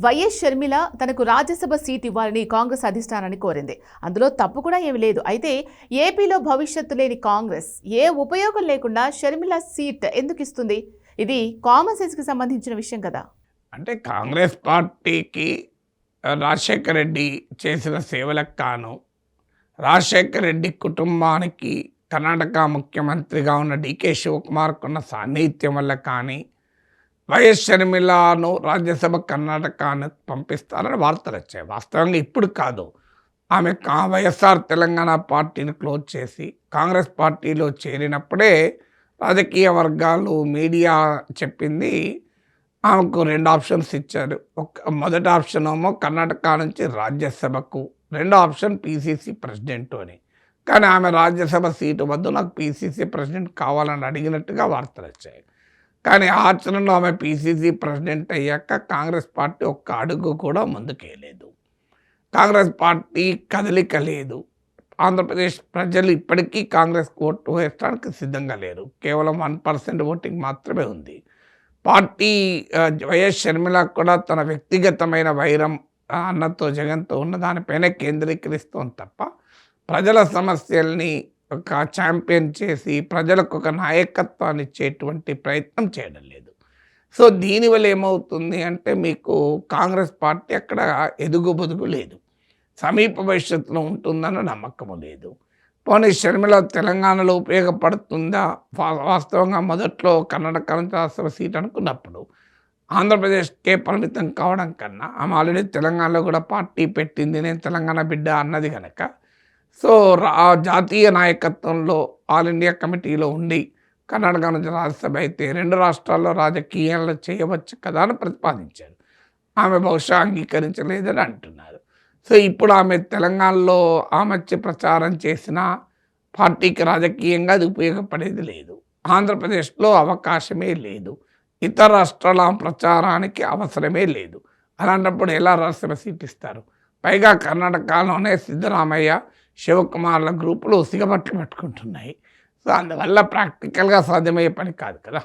YS Sharmila తనకు Rajya Sabha seat ఇవ్వాలని కాంగ్రెస్ అధిష్టానాన్ని కోరింది. అందులో తప్పు కూడా ఏమీ లేదు. అయితే ఏపీలో భవిష్యత్తు లేని కాంగ్రెస్ ఏ ఉపయోగం లేకుండా షర్మిల సీట్ ఎందుకు ఇస్తుంది? ఇది కామన్ సెన్స్కి సంబంధించిన విషయం కదా. అంటే కాంగ్రెస్ పార్టీకి రాజశేఖర రెడ్డి చేసిన సేవలకు కాను, రాజశేఖర రెడ్డి కుటుంబానికి కర్ణాటక ముఖ్యమంత్రిగా ఉన్న డికే శివకుమార్కు ఉన్న సాన్నిహిత్యం వల్ల కానీ, వైఎస్ షర్మిలను రాజ్యసభ కర్ణాటకను పంపిస్తారని వార్తలు వచ్చాయి. వాస్తవంగా ఇప్పుడు కాదు, ఆమె వైఎస్ఆర్ తెలంగాణ పార్టీని క్లోజ్ చేసి కాంగ్రెస్ పార్టీలో చేరినప్పుడే రాజకీయ వర్గాలు, మీడియా చెప్పింది ఆమెకు 2 ఆప్షన్స్ ఇచ్చారు. మొదటి ఆప్షన్ ఏమో కర్ణాటక నుంచి రాజ్యసభకు, రెండో ఆప్షన్ పీసీసీ ప్రెసిడెంట్ అని. కానీ ఆమె రాజ్యసభ సీటు వద్ద నాకు పీసీసీ ప్రెసిడెంట్ కావాలని అడిగినట్టుగా వార్తలు వచ్చాయి. కానీ ఆచరణలో ఆమె పీసీసీ ప్రెసిడెంట్ అయ్యాక కాంగ్రెస్ పార్టీ ఒక్క అడుగు కూడా ముందుకేయలేదు. కాంగ్రెస్ పార్టీ కదలిక లేదు. ఆంధ్రప్రదేశ్ ప్రజలు ఇప్పటికీ కాంగ్రెస్ ఓటు వేయడానికి సిద్ధంగా లేరు. కేవలం 1% ఓటింగ్ మాత్రమే ఉంది. పార్టీ వైఎస్ షర్మిల కూడా తన వ్యక్తిగతమైన వైరం అన్నతో, జగన్తో ఉన్న దానిపైనే కేంద్రీకరిస్తోంది తప్ప ప్రజల సమస్యల్ని ఒక ఛాంపియన్ చేసి ప్రజలకు ఒక నాయకత్వాన్ని ఇచ్చేటువంటి ప్రయత్నం చేయడం లేదు. సో దీనివల్ల ఏమవుతుంది అంటే మీకు కాంగ్రెస్ పార్టీ అక్కడ ఎదుగుబొదుగు లేదు, సమీప భవిష్యత్తులో ఉంటుందన్న నమ్మకము లేదు. పోనీ షర్మిల తెలంగాణలో ఉపయోగపడుతుందా? వాస్తవంగా మొదట్లో కర్ణాటక నుంచి రాష్ట్రసభ సీట్ అనుకున్నప్పుడు ఆంధ్రప్రదేశ్కే పరిమితం కావడం కన్నా ఆమె ఆల్రెడీ తెలంగాణలో కూడా పార్టీ పెట్టింది, నేను తెలంగాణ బిడ్డ అన్నది కనుక, సో జాతీయ నాయకత్వంలో ఆల్ ఇండియా కమిటీలో ఉండి కర్ణాటక నుంచి రాజ్యసభ అయితే 2 రాష్ట్రాల్లో రాజకీయాలు చేయవచ్చు కదా అని ప్రతిపాదించారు. ఆమె బహుశా అంగీకరించలేదని అంటున్నారు. సో ఇప్పుడు ఆమె తెలంగాణలో ఆమె ప్రచారం చేసిన పార్టీకి రాజకీయంగా అది ఉపయోగపడేది లేదు. ఆంధ్రప్రదేశ్లో అవకాశమే లేదు. ఇతర రాష్ట్రాల ప్రచారానికి అవసరమే లేదు. అలాంటప్పుడు ఎలా రాష్ట్రసభ సీట్ ఇస్తారు? పైగా కర్ణాటకలోనే సిద్ధరామయ్య, శివకుమార్ల గ్రూపులు సిగబట్లు పట్టుకుంటున్నాయి. సో అందువల్ల ప్రాక్టికల్గా సాధ్యమయ్యే పని కాదు కదా.